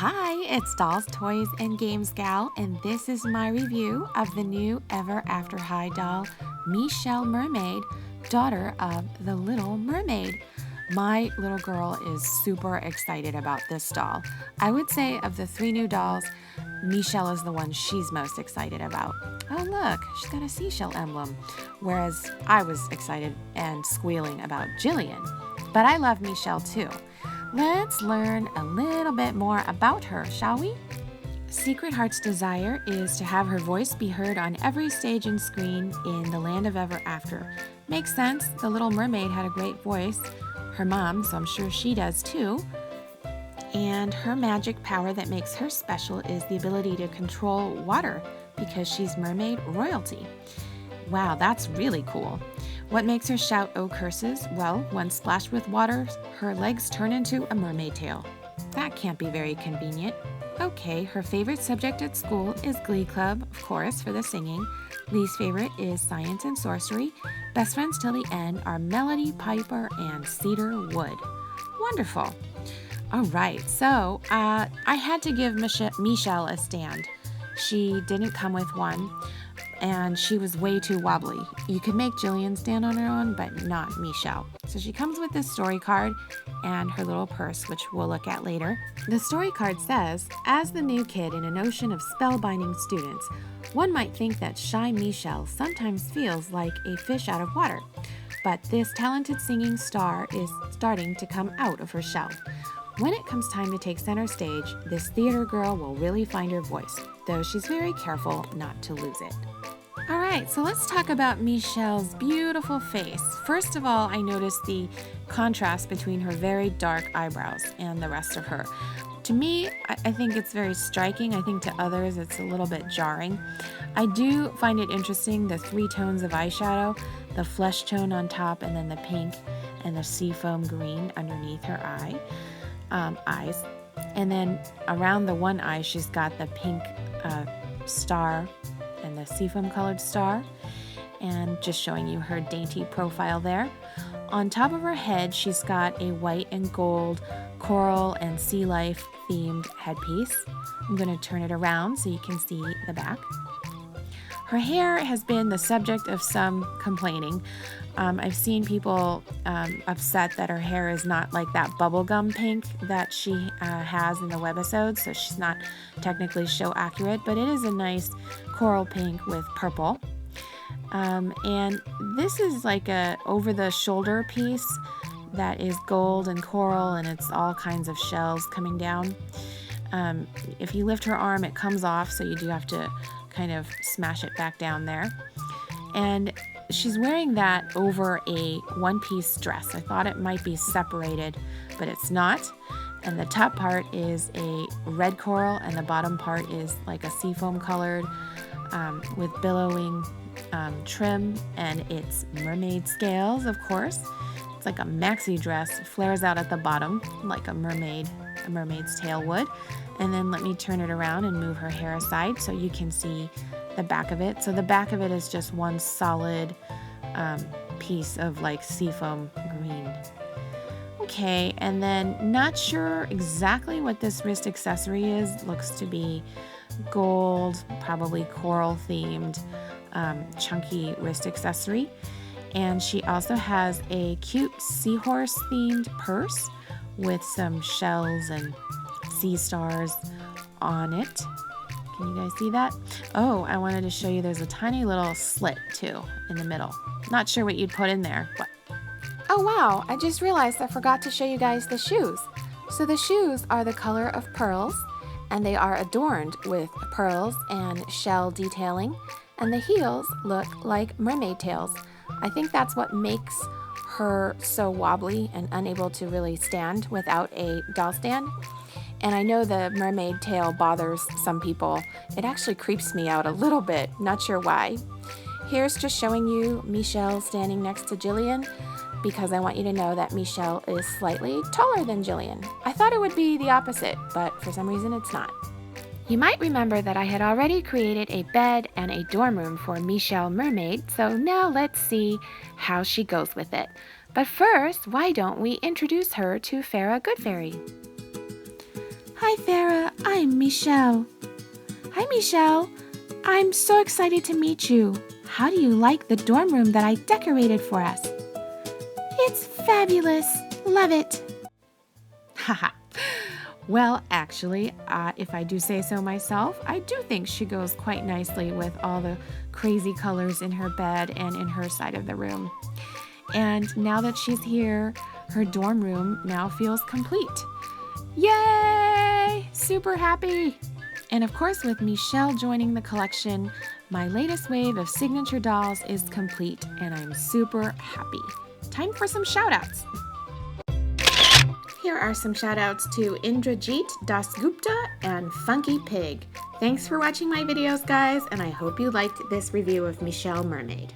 Hi, it's Dolls, Toys, and Games Gal, and this is my review of the new Ever After High doll, Meeshell Mermaid, daughter of the Little Mermaid. My little girl is super excited about this doll. I would say of the three new dolls, Meeshell is the one she's most excited about. Oh look, she's got a seashell emblem, whereas I was excited and squealing about Jillian. But I love Meeshell too. Let's learn a little bit more about her, shall we? Secret Heart's desire is to have her voice be heard on every stage and screen in the land of Ever After. Makes sense, the Little Mermaid had a great voice. Her mom, so I'm sure she does too. And her magic power that makes her special is the ability to control water because she's mermaid royalty. Wow, that's really cool. What makes her shout "Oh curses"? Well, when splashed with water, her legs turn into a mermaid tail. That can't be very convenient. Okay, her favorite subject at school is Glee Club, of course, for the singing. Lee's favorite is science and sorcery. Best friends till the end are Melody, Piper, and Cedar Wood. Wonderful. All right, so I had to give Meeshell a stand. She didn't come with one, and she was way too wobbly. You could make Jillian stand on her own, but not Meeshell. So she comes with this story card and her little purse, which we'll look at later. The story card says, as the new kid in an ocean of spellbinding students, one might think that shy Meeshell sometimes feels like a fish out of water. But this talented singing star is starting to come out of her shell. When it comes time to take center stage, this theater girl will really find her voice, though she's very careful not to lose it. All right, so let's talk about Meeshell's beautiful face. First of all, I noticed the contrast between her very dark eyebrows and the rest of her. To me, I think it's very striking. I think to others it's a little bit jarring. I do find it interesting, the three tones of eyeshadow, the flesh tone on top and then the pink and the seafoam-green underneath her eyes. And then around the one eye, she's got the pink star and the seafoam colored star, and just showing you her dainty profile there. On top of her head, she's got a white and gold coral and sea life themed headpiece. I'm going to turn it around so you can see the back. Her hair has been the subject of some complaining. I've seen people upset that her hair is not like that bubblegum pink that she has in the webisodes, so she's not technically show accurate, but it is a nice coral pink with purple. And this is like a over-the-shoulder piece that is gold and coral, and it's all kinds of shells coming down. If you lift her arm, it comes off, so you do have to kind of smash it back down there. And she's wearing that over a one-piece dress. I thought it might be separated, but it's not. And the top part is a red coral, and the bottom part is like a seafoam colored with billowing trim, and it's mermaid scales, of course. It's like a maxi dress, flares out at the bottom like a mermaid's tail would. And then let me turn it around and move her hair aside so you can see the back of it. So the back of it is just one solid piece of like seafoam green. Okay, and then not sure exactly what this wrist accessory is. Looks to be gold, probably coral themed, chunky wrist accessory. And she also has a cute seahorse themed purse with some shells and sea stars on it. Can you guys see that? Oh, I wanted to show you there's a tiny little slit too in the middle. Not sure what you'd put in there. What? Oh wow, I just realized I forgot to show you guys the shoes. So the shoes are the color of pearls, and they are adorned with pearls and shell detailing, and the heels look like mermaid tails. I think that's what makes her so wobbly and unable to really stand without a doll stand. And I know the mermaid tail bothers some people. It actually creeps me out a little bit, not sure why. Here's just showing you Meeshell standing next to Jillian, because I want you to know that Meeshell is slightly taller than Jillian. I thought it would be the opposite, but for some reason it's not. You might remember that I had already created a bed and a dorm room for Meeshell Mermaid, so now let's see how she goes with it. But first, why don't we introduce her to Farrah Goodfairy? Hi Farah, I'm Meeshell. Hi Meeshell, I'm so excited to meet you. How do you like the dorm room that I decorated for us? It's fabulous, love it. Haha. Well, actually, if I do say so myself, I do think she goes quite nicely with all the crazy colors in her bed and in her side of the room. And now that she's here, her dorm room now feels complete. Yay! Super happy! And of course, with Meeshell joining the collection, my latest wave of signature dolls is complete, and I'm super happy. Time for some shout-outs. Here are some shout-outs to Indrajit Dasgupta and Funky Pig. Thanks for watching my videos, guys, and I hope you liked this review of Meeshell Mermaid.